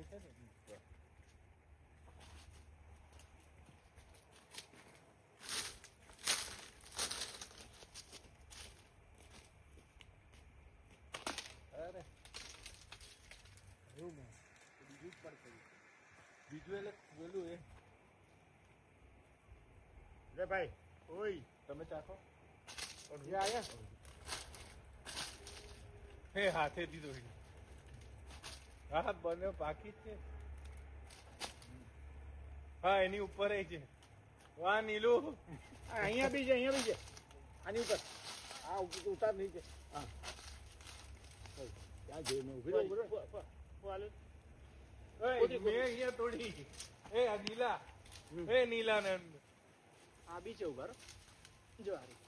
છે ને અરે એવું ને બીજું જ પડશે બીજું એટલે પેલું એ લે ભાઈ ઓય તમે ચાખો એ આયા હે હાથે દીધો હા બન્યો બાકી જ છે હા એની ઉપર છે વાહ નીલું અહીંયા બી છે આની ઉપર આ ઉતાર નહીં છે હા ત્યાં જઈને ઉભી રહો મેં અહીંયા તોડી એ આ નીલા એ નીલા ને આ બી છે ઉભા જો આ